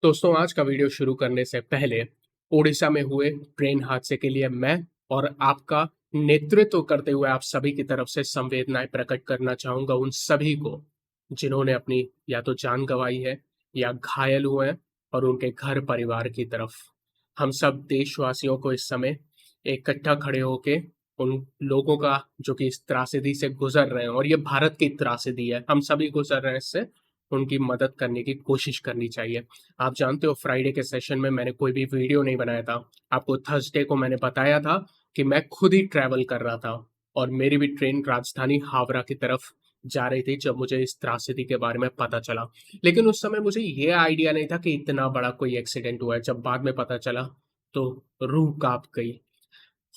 दोस्तों आज का वीडियो शुरू करने से पहले ओडिशा में हुए ट्रेन हादसे के लिए मैं और आपका नेतृत्व करते हुए आप सभी की तरफ से संवेदनाएं प्रकट करना चाहूंगा उन सभी को जिन्होंने अपनी या तो जान गंवाई है या घायल हुए हैं और उनके घर परिवार की तरफ हम सब देशवासियों को इस समय इकट्ठा खड़े होके उन लोगों का जो कि इस त्रासदी से गुजर रहे हैं और ये भारत की त्रासदी है, हम सभी गुजर रहे हैं इससे, उनकी मदद करने की कोशिश करनी चाहिए। आप जानते हो फ्राइडे के सेशन में मैंने कोई भी वीडियो नहीं बनाया था। आपको थर्सडे को मैंने बताया था कि मैं खुद ही ट्रैवल कर रहा था और मेरी भी ट्रेन राजधानी हावड़ा की तरफ जा रही थी जब मुझे इस त्रासदी के बारे में पता चला। लेकिन उस समय मुझे ये आइडिया नहीं था कि इतना बड़ा कोई एक्सीडेंट हुआ है। जब बाद में पता चला तो रूह कांप गई।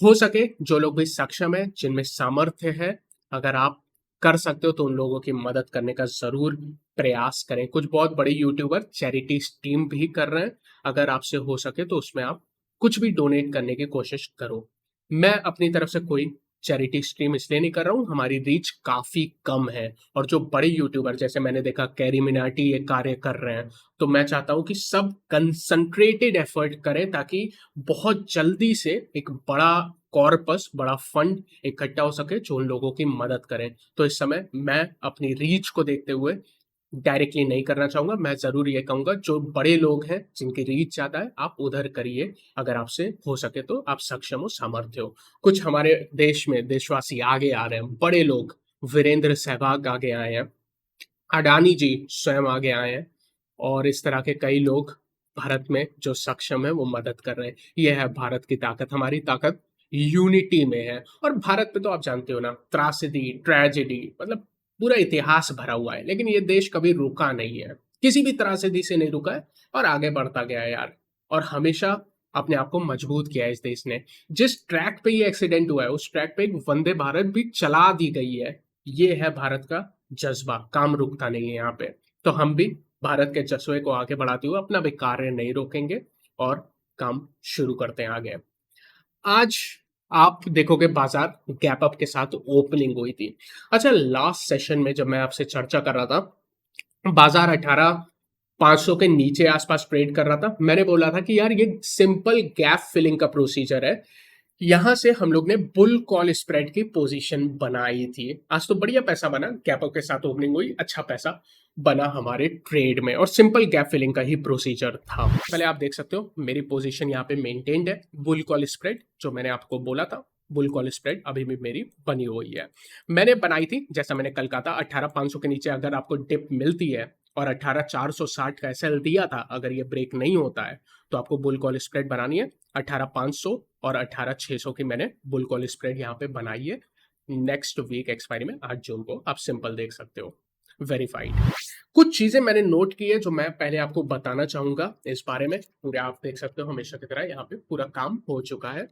हो सके जो लोग भी सक्षम है, जिनमें सामर्थ्य है, अगर आप कर सकते हो तो उन लोगों की मदद करने का जरूर प्रयास करें। कुछ बहुत बड़े यूट्यूबर चैरिटी स्ट्रीम भी कर रहे हैं। अगर आपसे हो सके तो उसमें आप कुछ भी डोनेट करने की कोशिश करो। मैं अपनी तरफ से कोई चैरिटी स्ट्रीम इसलिए नहीं कर रहा हूँ, हमारी रीच काफी कम है और जो बड़े यूट्यूबर जैसे मैंने देखा कैरी मिनाटी ये कार्य कर रहे हैं, तो मैं चाहता हूँ कि सब कंसंट्रेटेड एफर्ट करें ताकि बहुत जल्दी से एक बड़ा कॉर्पस, बड़ा फंड इकट्ठा हो सके जो उन लोगों की मदद करें। तो इस समय मैं अपनी रीच को देखते हुए डायरेक्टली नहीं करना चाहूंगा। मैं जरूर ये कहूंगा जो बड़े लोग हैं जिनकी रीच ज्यादा है आप उधर करिए, अगर आपसे हो सके तो, आप सक्षम हो, सामर्थ्य हो। कुछ हमारे देश में देशवासी आगे आ रहे हैं, बड़े लोग, वीरेंद्र सहवाग आगे आए हैं, अडानी जी स्वयं आगे आए हैं और इस तरह के कई लोग भारत में जो सक्षम है वो मदद कर रहे हैं। ये है भारत की ताकत। हमारी ताकत यूनिटी में है। और भारत में तो आप जानते हो ना, त्रासदी, ट्रेजेडी, मतलब पूरा इतिहास भरा हुआ है, लेकिन ये देश कभी रुका नहीं है, किसी भी त्रासदी से नहीं रुका है और आगे बढ़ता गया है यार। और हमेशा अपने आप को मजबूत किया है इस देश ने। जिस ट्रैक पे ये एक्सीडेंट हुआ है उस ट्रैक पे एक वंदे भारत भी चला दी गई है। ये है भारत का जज्बा, काम रुकता नहीं है यहाँ पे। तो हम भी भारत के जज्बे को आगे बढ़ाते हुए अपना भी कार्य नहीं रोकेंगे और काम शुरू करते हैं आगे। आज आप देखोगे बाजार गैप अप के साथ ओपनिंग हुई थी। अच्छा, लास्ट सेशन में जब मैं आपसे चर्चा कर रहा था, बाजार 18,500 के नीचे आसपास ट्रेड कर रहा था। मैंने बोला था कि यार ये सिंपल गैप फिलिंग का प्रोसीजर है, यहां से हम लोग ने बुल कॉल स्प्रेड की पोजीशन बनाई थी। आज तो बढ़िया पैसा बना, गैप अप के साथ ओपनिंग हुई, अच्छा पैसा बना हमारे ट्रेड में और सिंपल गैप फिलिंग का ही प्रोसीजर था। पहले आप देख सकते हो मेरी पोजीशन यहाँ पे मेंटेन्ड है। बुल कॉल स्प्रेड जो मैंने आपको बोला था, बुल कॉल स्प्रेड अभी भी मेरी बनी हुई है। मैंने बनाई थी, जैसा मैंने कल कहा था, 18,500 के नीचे अगर आपको डिप मिलती है और 18,460 का एसएल दिया था, अगर ये ब्रेक नहीं होता है तो आपको बुल कॉल स्प्रेड बनानी है। 18,500 और 18,600 की मैंने बुल कॉल स्प्रेड यहाँ पे बनाई है। नेक्स्ट वीक एक्सपायरी में 8 जून को आप सिंपल देख सकते हो, वेरीफाइड। कुछ चीजें मैंने नोट की है जो मैं पहले आपको बताना चाहूंगा इस बारे में। पूरे आप देख सकते हो हमेशा की तरह यहाँ पे पूरा काम हो चुका है।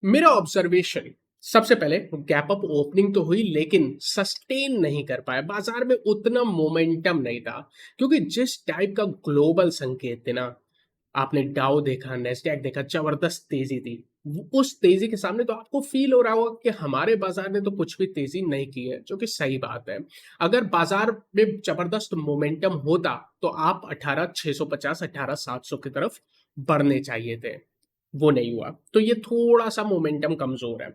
मेरा ऑब्जर्वेशन, सबसे पहले गैप अप ओपनिंग तो हुई लेकिन सस्टेन नहीं कर पाया, बाजार में उतना मोमेंटम नहीं था। क्योंकि जिस टाइप का ग्लोबल संकेत थे ना, आपने डाउ देखा, नेस्डैक देखा, जबरदस्त तेजी थी। उस तेजी के सामने तो आपको फील हो रहा होगा कि हमारे बाजार ने तो कुछ भी तेजी नहीं की है, जो कि सही बात है। अगर बाजार में जबरदस्त मोमेंटम होता तो आप 18,650, 18,700 की तरफ बढ़ने चाहिए थे, वो नहीं हुआ। तो ये थोड़ा सा मोमेंटम कमजोर है।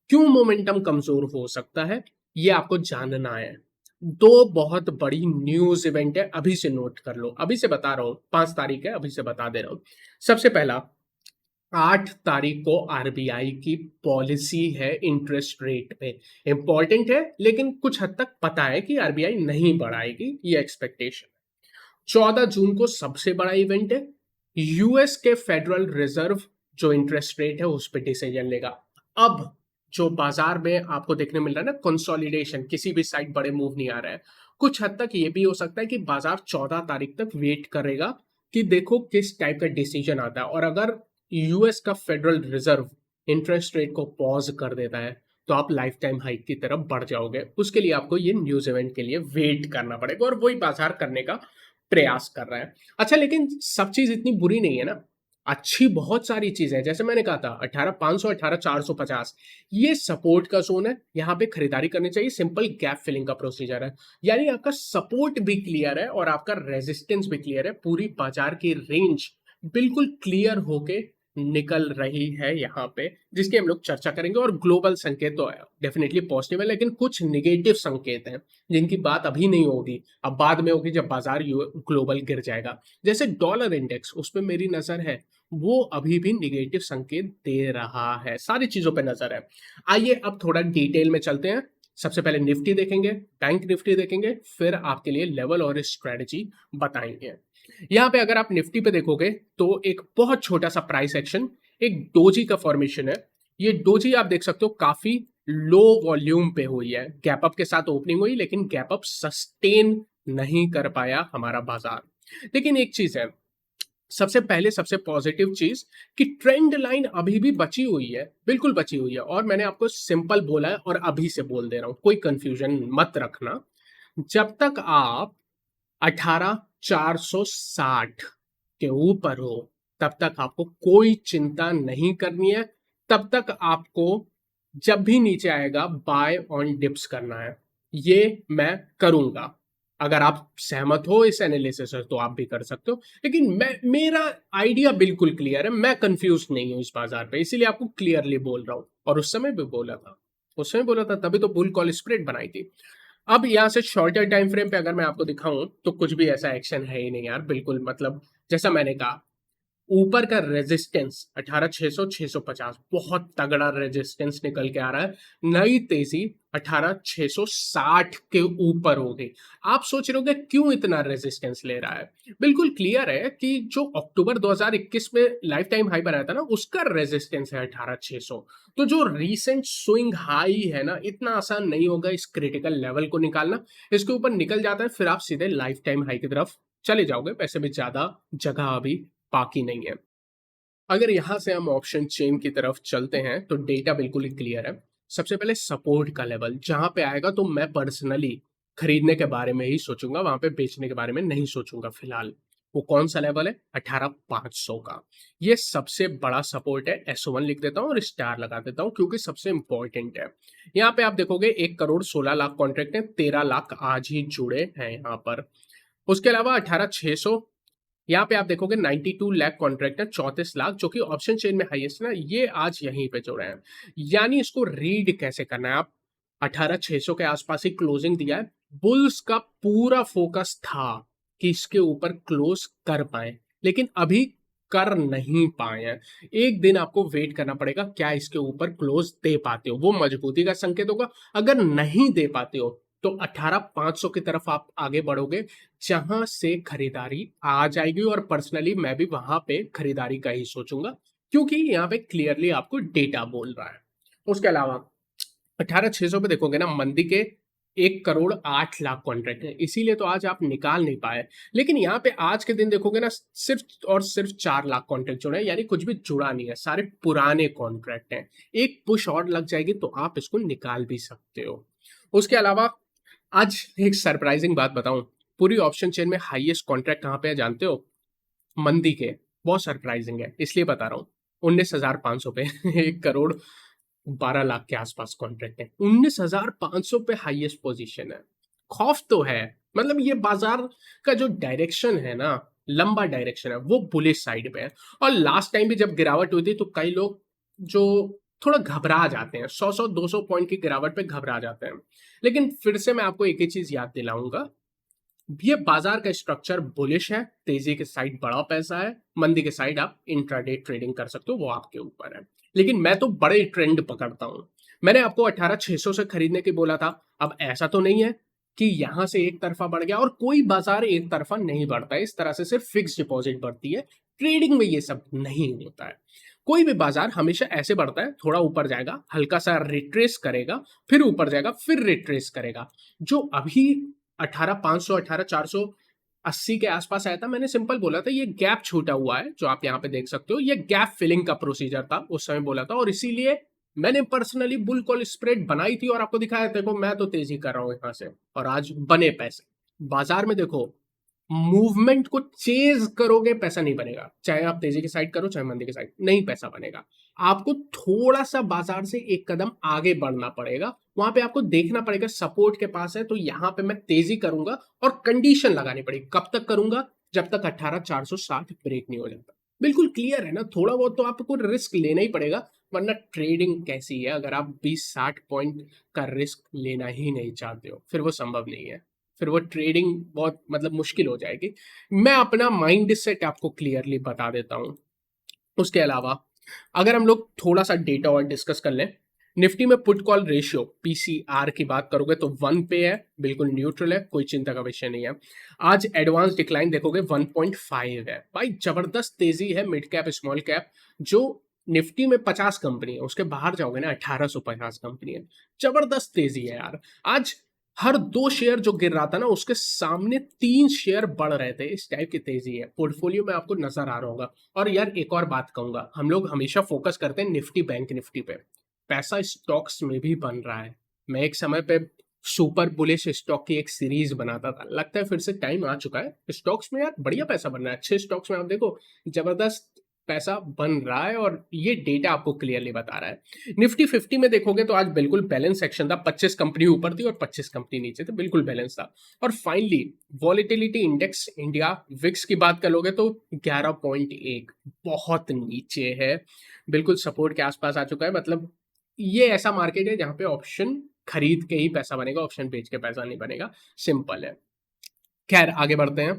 क्यों मोमेंटम कमजोर हो सकता है ये आपको जानना है। दो बहुत बड़ी न्यूज इवेंट है, अभी से नोट कर लो, अभी से बता रहा हूं, 5 तारीख है, अभी से बता दे रहा हूं। सबसे पहला, 8 तारीख को आरबीआई की पॉलिसी है इंटरेस्ट रेट पे। इंपॉर्टेंट है लेकिन कुछ हद तक पता है कि आरबीआई नहीं बढ़ाएगी, ये एक्सपेक्टेशन। 14 जून को सबसे बड़ा इवेंट है, यूएस के फेडरल रिजर्व जो इंटरेस्ट रेट है उस पर डिसीजन लेगा। अब जो बाजार में आपको देखने मिल रहा है ना, कंसोलिडेशन, किसी भी साइड बड़े मूव नहीं आ रहा है। कुछ हद तक ये भी हो सकता है कि बाजार 14 तारीख तक वेट करेगा कि देखो किस टाइप का डिसीजन आता है। और अगर यूएस का फेडरल रिजर्व इंटरेस्ट रेट को पॉज कर देता है तो आप लाइफ टाइम हाइक की तरफ बढ़ जाओगे। उसके लिए आपको ये न्यूज इवेंट के लिए वेट करना पड़ेगा और वही बाजार करने का प्रयास कर रहा है। अच्छा, लेकिन सब चीज इतनी बुरी नहीं है ना। अच्छी बहुत सारी चीजें हैं, जैसे मैंने कहा था 18,500, 18,450 ये सपोर्ट का जोन है, यहाँ पे खरीदारी करनी चाहिए। सिंपल गैप फिलिंग का प्रोसीजर है, यानी आपका सपोर्ट भी क्लियर है और आपका रेजिस्टेंस भी क्लियर है। पूरी बाजार की रेंज बिल्कुल क्लियर होके निकल रही है यहाँ पे, जिसकी हम लोग चर्चा करेंगे। और ग्लोबल संकेत तो डेफिनेटली पॉजिटिव है, लेकिन कुछ निगेटिव संकेत हैं जिनकी बात अभी नहीं होगी, अब बाद में होगी जब बाजार ग्लोबल गिर जाएगा। जैसे डॉलर इंडेक्स, उस पर मेरी नजर है, वो अभी भी निगेटिव संकेत दे रहा है। सारी चीजों पे नजर है। आइए अब थोड़ा डिटेल में चलते हैं। सबसे पहले निफ्टी देखेंगे, बैंक निफ्टी देखेंगे, फिर आपके लिए लेवल और स्ट्रेटजी बताएंगे। यहाँ पे अगर आप निफ्टी पे देखोगे तो एक बहुत छोटा सा प्राइस एक्शन, एक डोजी का फॉर्मेशन है। ये डोजी आप देख सकते हो काफी लो वॉल्यूम पे हुई है, गैप अप के साथ ओपनिंग हुई, लेकिन गैप अप सस्टेन नहीं कर पाया हमारा बाजार। लेकिन एक चीज है, सबसे पहले सबसे पॉजिटिव चीज कि ट्रेंड लाइन अभी भी बची हुई है, बिल्कुल बची हुई है। और मैंने आपको सिंपल बोला है और अभी से बोल दे रहा हूं, कोई कंफ्यूजन मत रखना। जब तक आप 18,460 के ऊपर हो, तब तक आपको कोई चिंता नहीं करनी है। तब तक आपको जब भी नीचे आएगा बाय ऑन डिप्स करना है। ये मैं करूंगा। अगर आप सहमत हो इस एनालिसिस से तो आप भी कर सकते हो, लेकिन मेरा आइडिया बिल्कुल क्लियर है, मैं कंफ्यूज नहीं हूं इस बाजार पे, इसीलिए आपको क्लियरली बोल रहा हूं। और उस समय भी बोला था, उस समय बोला था, तभी तो बुल कॉल स्प्रेड बनाई थी। अब यहां से शॉर्टर टाइम फ्रेम पे अगर मैं आपको दिखाऊं तो कुछ भी ऐसा एक्शन है ही नहीं यार, बिल्कुल। मतलब जैसा मैंने कहा, ऊपर का रेजिस्टेंस 18,600 650 बहुत तगड़ा रेजिस्टेंस निकल के आ रहा है। नई तेजी 18,660 के ऊपर हो गई। आप सोच रहे होगे क्यों इतना रेजिस्टेंस ले रहा है? बिल्कुल क्लियर है कि जो अक्टूबर 2021 में लाइफ टाइम हाई बनाया था ना, उसका रेजिस्टेंस है 18,600। तो जो रीसेंट स्विंग हाई है ना, इतना आसान नहीं होगा इस क्रिटिकल लेवल को निकालना। इसके ऊपर निकल जाता है, फिर आप सीधे लाइफ टाइम हाई की तरफ चले जाओगे। वैसे भी ज्यादा जगह अभी बाकी नहीं है। अगर यहां से हम ऑप्शन चेन की तरफ चलते हैं तो डेटा बिल्कुल ही क्लियर है। सबसे पहले सपोर्ट का लेवल जहां पे आएगा तो मैं पर्सनली खरीदने के बारे में ही सोचूंगा, वहां पे बेचने के बारे में नहीं सोचूंगा फिलहाल। वो कौन सा लेवल है? 18,500 का। ये सबसे बड़ा सपोर्ट है। S1 लिख देता हूँ और स्टार लगा देता हूँ क्योंकि सबसे इंपॉर्टेंट है। यहाँ पे आप देखोगे 1,16,00,000 कॉन्ट्रैक्ट है, 13 लाख आज ही जुड़े हैं यहाँ पर। उसके अलावा 18,600, यहाँ पे आप देखोगे 92 लाख कॉन्ट्रैक्ट है, 34 लाख, जो कि ऑप्शन चेन में हाईएस्ट है ना, ये आज यहीं पे जुड़े हैं। यानी इसको रीड कैसे करना है? आप 18,600 के आसपास ही क्लोजिंग दिया है। बुल्स का पूरा फोकस था कि इसके ऊपर क्लोज कर पाए, लेकिन अभी कर नहीं पाए हैं। एक दिन आपको वेट करना पड़ेगा, क्या इसके ऊपर क्लोज दे पाते हो, वो मजबूती का संकेत होगा। अगर नहीं दे पाते हो तो 18,500 की तरफ आप आगे बढ़ोगे, जहां से खरीदारी आ जाएगी। और पर्सनली मैं भी वहां पे खरीदारी का ही सोचूंगा, क्योंकि यहाँ पे क्लियरली आपको डेटा बोल रहा है। उसके अलावा 18,600 पे देखोगे ना, मंदी के 1,08,00,000 कॉन्ट्रैक्ट है, इसीलिए तो आज आप निकाल नहीं पाए। लेकिन यहाँ पे आज के दिन देखोगे ना, सिर्फ और सिर्फ 4 लाख कॉन्ट्रैक्ट जुड़े हैं, यानी कुछ भी जुड़ा नहीं है, सारे पुराने कॉन्ट्रैक्ट हैं। एक पुश और लग जाएगी तो आप इसको निकाल भी सकते हो। उसके अलावा आज एक सरप्राइजिंग बात बताऊं, पूरी ऑप्शन चेन में हाईएस्ट कॉन्ट्रैक्ट कहां पे है जानते हो? मंदी के। बहुत सरप्राइजिंग है, इसलिए बता रहा हूँ। 19,500 पे 1,12,00,000 के आसपास कॉन्ट्रैक्ट है। 19,500 पे हाईएस्ट पोजीशन है। खौफ तो है, मतलब ये बाजार का जो डायरेक्शन है ना, लंबा डायरेक्शन है, वो बुलिश साइड पे है। और लास्ट टाइम भी जब गिरावट हुई थी तो कई लोग जो थोड़ा घबरा जाते हैं, 100 200 पॉइंट की गिरावट पे घबरा जाते हैं। लेकिन फिर से मैं आपको एक ही चीज याद दिलाऊंगा, ये बाजार का स्ट्रक्चर बुलिश है। तेजी के साइड बड़ा पैसा है, मंदी के साइड आप इंट्राडे ट्रेडिंग कर सकते हो, वो आपके ऊपर है। लेकिन मैं तो बड़े ट्रेंड पकड़ता हूं। मैंने आपको 18,600 से खरीदने की बोला था। अब ऐसा तो नहीं है कि यहां से एक तरफा बढ़ गया, और कोई बाजार एक तरफा नहीं बढ़ता है। इस तरह से सिर्फ फिक्स डिपॉजिट बढ़ती है, ट्रेडिंग में ये सब नहीं होता है। कोई भी बाजार हमेशा ऐसे बढ़ता है, थोड़ा ऊपर जाएगा, हल्का सा रिट्रेस करेगा, फिर ऊपर जाएगा, फिर रिट्रेस करेगा। जो अभी 18,500 18,480 के आसपास आया था, मैंने सिंपल बोला था ये गैप छूटा हुआ है, जो आप यहाँ पे देख सकते हो। ये गैप फिलिंग का प्रोसीजर था, उस समय बोला था, और इसीलिए मैंने पर्सनली बुल कॉल स्प्रेड बनाई थी और आपको दिखाया। देखो मैं तो तेजी कर रहा हूं यहां से, और आज बने पैसे। बाजार में देखो मूवमेंट को चेज करोगे पैसा नहीं बनेगा, चाहे आप तेजी की साइड करो चाहे मंदी की साइड, नहीं पैसा बनेगा। आपको थोड़ा सा बाजार से एक कदम आगे बढ़ना पड़ेगा, वहां पे आपको देखना पड़ेगा सपोर्ट के पास है तो यहां पे मैं तेजी करूंगा, और कंडीशन लगानी पड़ेगी। कब तक करूंगा? जब तक 18,460 ब्रेक नहीं हो जाता। बिल्कुल क्लियर है ना? थोड़ा बहुत तो आपको रिस्क लेना ही पड़ेगा, वरना ट्रेडिंग कैसी है अगर आप 20-60 पॉइंट का रिस्क लेना ही नहीं चाहते हो, फिर वो संभव नहीं है, फिर वो ट्रेडिंग बहुत मतलब मुश्किल हो जाएगी। मैं अपना माइंड सेट आपको क्लियरली बता देता हूं। उसके अलावा अगर हम लोग थोड़ा सा डेटा और डिस्कस कर लें, निफ्टी में पुट कॉल रेशियो पीसीआर की बात करोगे तो 1 पे है, बिल्कुल न्यूट्रल है, कोई चिंता का विषय नहीं है। आज एडवांस डिक्लाइन देखोगे 1.5 है। भाई जबरदस्त तेजी है मिड कैप स्मॉल कैप। जो निफ्टी में 50 कंपनी है उसके बाहर जाओगे ना 1850 कंपनी है। जबरदस्त तेजी है यार। आज हर 2 शेयर जो गिर रहा था ना उसके सामने 3 शेयर बढ़ रहे थे, इस टाइप की तेजी है। पोर्टफोलियो में आपको नजर आ रहा होगा। और यार एक और बात कहूंगा, हम लोग हमेशा फोकस करते हैं निफ्टी बैंक निफ्टी पे, पैसा स्टॉक्स में भी बन रहा है। मैं एक समय पे सुपर बुलिश स्टॉक की एक सीरीज बनाता था, लगता है फिर से टाइम आ चुका है। स्टॉक्स में यार बढ़िया पैसा बन रहा है, अच्छे स्टॉक्स में आप देखो जबरदस्त पैसा बन रहा है, और ये डेटा आपको क्लियरली बता रहा है। निफ्टी 50 में देखोगे तो आज बिल्कुल बैलेंस सेक्शन था, 25 कंपनी ऊपर थी और 25 कंपनी नीचे थी, बिल्कुल बैलेंस था। और finally volatility index India VIX की बात करोगे तो 11.1 बहुत नीचे है, बिल्कुल सपोर्ट के आसपास आ चुका है। मतलब ये ऐसा मार्केट है जहां पे ऑप्शन खरीद के ही पैसा बनेगा, ऑप्शन बेच के पैसा नहीं बनेगा, सिंपल है। खैर आगे बढ़ते हैं।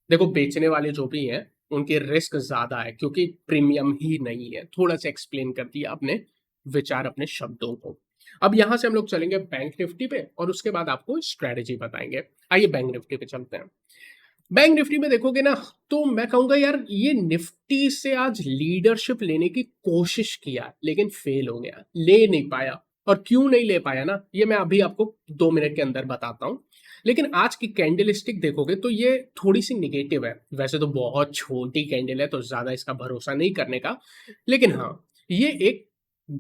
देखो बेचने वाले जो भी हैं उनके रिस्क ज्यादा है क्योंकि प्रीमियम ही नहीं है। थोड़ा सा एक्सप्लेन कर दिया अपने विचार अपने शब्दों को। अब यहां से हम लोग चलेंगे बैंक निफ्टी पे और उसके बाद आपको स्ट्रेटेजी बताएंगे। आइए बैंक निफ्टी पे चलते हैं। बैंक निफ्टी में देखोगे ना तो मैं कहूंगा यार ये निफ्टी से आज लीडरशिप लेने की कोशिश किया लेकिन फेल हो गया, ले नहीं पाया। और क्यों नहीं ले पाया ना, ये मैं अभी आपको 2 मिनट के अंदर बताता हूं। लेकिन आज की कैंडल स्टिक देखोगे तो ये थोड़ी सी निगेटिव है। वैसे तो बहुत छोटी कैंडल है तो ज्यादा इसका भरोसा नहीं करने का, लेकिन हाँ ये एक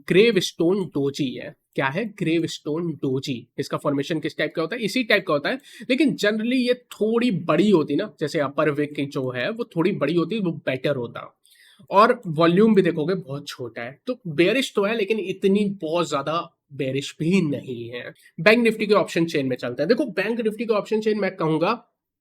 ग्रेव स्टोन डोजी है। क्या है? Gravestone doji. इसका फॉर्मेशन किस टाइप का होता है? इसी टाइप का होता है, लेकिन जनरली ये थोड़ी बड़ी होती ना, जैसे अपर विक जो है वो थोड़ी बड़ी होती, वो बेटर होता। और वॉल्यूम भी देखोगे बहुत छोटा है, तो बेरिश तो है लेकिन इतनी बहुत ज्यादा बेरिश भी नहीं है। बैंक निफ्टी के ऑप्शन चेन में चलते हैं। देखो बैंक निफ्टी के ऑप्शन चेन मैं कहूंगा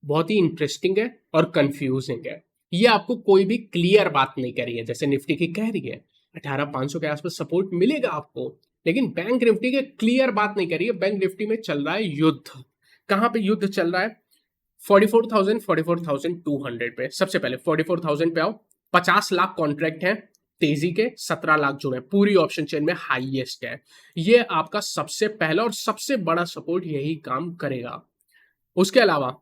बहुत ही इंटरेस्टिंग है और कंफ्यूजिंग है। ये आपको कोई भी क्लियर बात नहीं करी है, जैसे निफ्टी की कह रही है 18,500 के आसपास सपोर्ट मिलेगा आपको, लेकिन बैंक निफ्टी के क्लियर बात नहीं करी है। बैंक निफ्टी में चल रहा है युद्ध। कहां पे युद्ध चल रहा है? 44,000 44,200 पे। सबसे पहले 44,000 पे आओ। 50 लाख कॉन्ट्रैक्ट हैं तेजी के, 17 लाख जुड़े, पूरी ऑप्शन चेन में हाईएस्ट है। ये आपका सबसे पहला और सबसे बड़ा सपोर्ट यही काम करेगा। उसके अलावा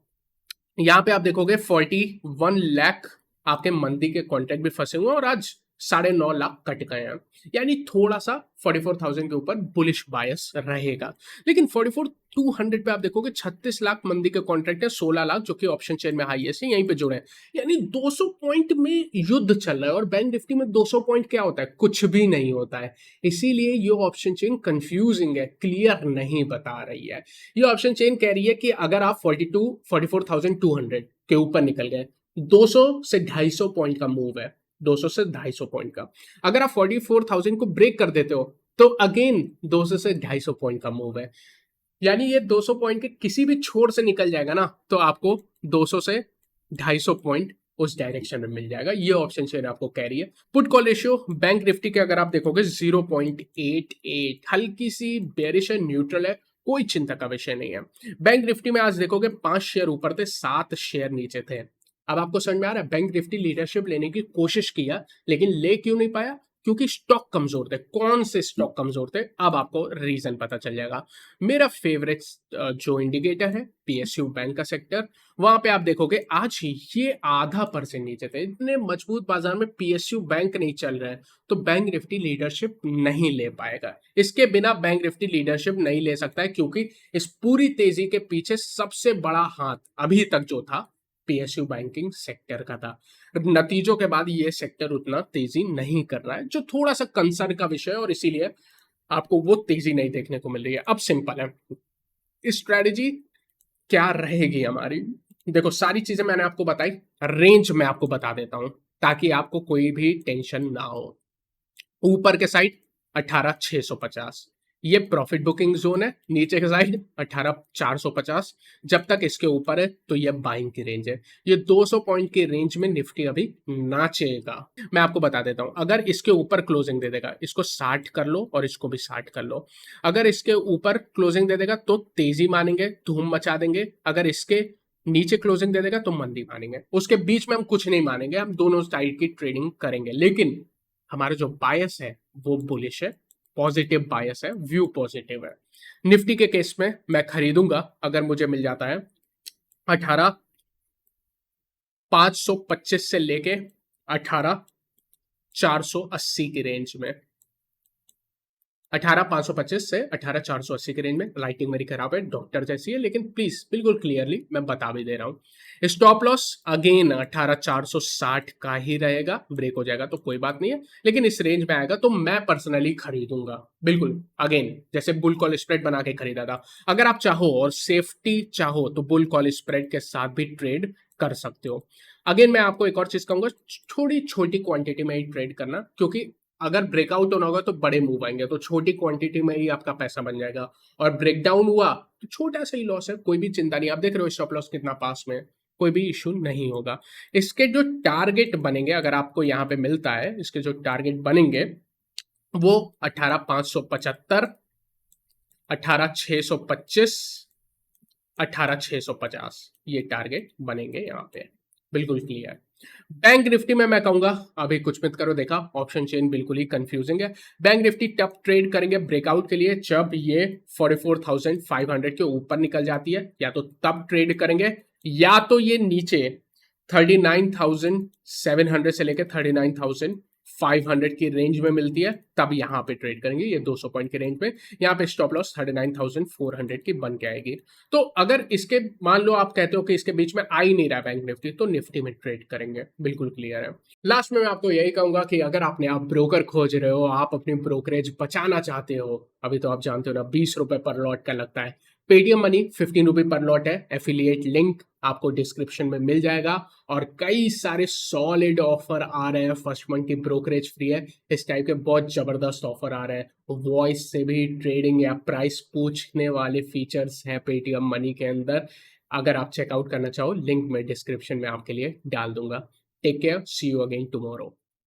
यहाँ पे आप देखोगे 41 लाख आपके मंदी के कॉन्ट्रैक्ट भी फंसे हुए हैं और आज 9.5 लाख कट गए हैं। यानी थोड़ा सा 44,000 के ऊपर बुलिश बायस रहेगा। लेकिन 44,200 पे आप देखोगे 36 लाख मंदी के कॉन्ट्रैक्ट है, 16 लाख जो कि ऑप्शन चेन में हाईएस्ट है, यहीं पे जुड़े हैं। यानी 200 पॉइंट में युद्ध चल रहा है, और बैंक निफ्टी में 200 पॉइंट क्या होता है? कुछ भी नहीं होता है। इसीलिए ये ऑप्शन चेन कंफ्यूजिंग है, क्लियर नहीं बता रही है। ये ऑप्शन चेन कह रही है कि अगर आप 44,200 के ऊपर निकल गए, 200 से 250 पॉइंट का मूव है, 200 से 250 पॉइंट का। अगर आप 44,000 को ब्रेक कर देते हो तो अगेन 200 से 250 पॉइंट का मूव है। यानी ये 200 पॉइंट के किसी भी छोर से निकल जाएगा ना तो आपको 200 से 250 पॉइंट उस डायरेक्शन में मिल जाएगा। ये ऑप्शन चेन आपको कह रही है। Put call ratio bank Nifty के अगर आप देखोगे 0.88, हल्की सी बेरिश है, न्यूट्रल है, कोई चिंता का विषय नहीं है। बैंक निफ्टी में आज देखोगे 5 शेयर ऊपर थे, 7 शेयर नीचे थे। अब आपको समझ में आ रहा है बैंक निफ्टी लीडरशिप लेने की कोशिश किया लेकिन ले क्यों नहीं पाया? क्योंकि स्टॉक कमजोर थे। कौन से स्टॉक कमजोर थे अब आपको रीजन पता चल जाएगा। मेरा फेवरेट जो इंडिकेटर है पीएसयू बैंक का सेक्टर, वहां पे आप देखोगे आज ये ½ % नीचे थे। इतने मजबूत बाजार में पीएसयू बैंक नहीं चल रहा है तो बैंक निफ्टी लीडरशिप नहीं ले पाएगा। इसके बिना बैंक निफ्टी लीडरशिप नहीं ले सकता है क्योंकि इस पूरी तेजी के पीछे सबसे बड़ा हाथ अभी तक जो था पीएसयू बैंकिंग सेक्टर का था। नतीजों के बाद ये सेक्टर उतना तेजी नहीं कर रहा है, जो थोड़ा सा कंसर्न का विषय है, और इसीलिए आपको वो तेजी नहीं देखने को मिल रही है। अब सिंपल है, स्ट्रेटजी क्या रहेगी हमारी। देखो सारी चीजें मैंने आपको बताई, रेंज मैं आपको बता देता हूं ताकि आपको कोई भी टेंशन ना हो। ऊपर के साइड 18,650, ये प्रॉफिट बुकिंग जोन है। नीचे के साइड 18,450, जब तक इसके ऊपर है तो ये बाइंग की रेंज है। ये 200 पॉइंट की रेंज में निफ्टी अभी नाचेगा। मैं आपको बता देता हूं, अगर इसके ऊपर क्लोजिंग दे देगा, इसको 60 कर लो और इसको भी 60 कर लो। अगर इसके ऊपर क्लोजिंग दे देगा तो तेजी मानेंगे, धूम मचा देंगे। अगर इसके नीचे क्लोजिंग दे देगा तो मंदी मानेंगे। उसके बीच में हम कुछ नहीं मानेंगे, हम दोनों साइड की ट्रेडिंग करेंगे। लेकिन हमारा जो बायस है वो बुलिश है, पॉजिटिव बायस है, व्यू पॉजिटिव है। निफ्टी के केस में मैं खरीदूंगा अगर मुझे मिल जाता है 18,525 से लेके 18,480 की रेंज में। 18,525 से 18,480 की रेंज में। लाइटिंग मेरी खराब है, डॉक्टर जैसी है, लेकिन प्लीज बिल्कुल क्लियरली मैं बता भी दे रहा हूं। स्टॉप लॉस अगेन 18,460 का ही रहेगा। ब्रेक हो जाएगा तो कोई बात नहीं है, लेकिन इस रेंज में आएगा तो मैं पर्सनली खरीदूंगा बिल्कुल। अगेन जैसे बुल कॉल स्प्रेड बना के खरीदा था। अगर आप चाहो और सेफ्टी चाहो तो बुल कॉल स्प्रेड के साथ भी ट्रेड कर सकते हो। अगेन मैं आपको एक और चीज कहूंगा, थोड़ी छोटी क्वांटिटी में ही ट्रेड करना, क्योंकि अगर ब्रेकआउट होना होगा तो बड़े मूव आएंगे, तो छोटी क्वांटिटी में ही आपका पैसा बन जाएगा। और ब्रेकडाउन हुआ तो छोटा सा ही लॉस है, कोई भी चिंता नहीं। आप देख रहे हो स्टॉप लॉस कितना पास में है, कोई भी इशू नहीं होगा। इसके जो टारगेट बनेंगे, अगर आपको यहाँ पे मिलता है, इसके जो टारगेट बनेंगे वो 18,575, 18,625, 18,650, ये टारगेट बनेंगे यहाँ पे, बिल्कुल क्लियर। बैंक निफ्टी में मैं कहूंगा अभी कुछ मत करो। देखा, ऑप्शन चेन बिल्कुल ही कंफ्यूजिंग है। बैंक निफ्टी तब ट्रेड करेंगे ब्रेकआउट के लिए जब ये 44,500 के ऊपर निकल जाती है, या तो तब ट्रेड करेंगे, या तो ये नीचे 39,700 से लेकर 39,500 की रेंज में मिलती है, तब यहां पे ट्रेड करेंगे। ये 200 पॉइंट की रेंज में, यहां पे स्टॉप लॉस 39,400 की बन के आएगी। तो अगर इसके मान लो आप कहते हो कि इसके बीच में आ ही नहीं रहा बैंक निफ्टी, तो निफ्टी में ट्रेड करेंगे, बिल्कुल क्लियर है। लास्ट में मैं आपको यही कहूंगा कि अगर आपने आप ब्रोकर खोज रहे हो, आप अपनी ब्रोकरेज बचाना चाहते हो, अभी तो आप जानते हो ना 20 रुपए पर लॉट का लगता है। पेटीएम मनी 15 रुपए पर लॉट है। एफिलिएट लिंक आपको डिस्क्रिप्शन में मिल जाएगा। और कई सारे सॉलिड ऑफर आ रहे हैं, फर्स्ट मंथ की ब्रोकरेज फ्री है, इस टाइप के बहुत जबरदस्त ऑफर आ रहे हैं। वॉइस से भी ट्रेडिंग या प्राइस पूछने वाले फीचर्स हैं पेटीएम मनी के अंदर। अगर आप चेकआउट करना चाहो, लिंक मैं डिस्क्रिप्शन में आपके लिए डाल दूंगा। Take care, see you again tomorrow.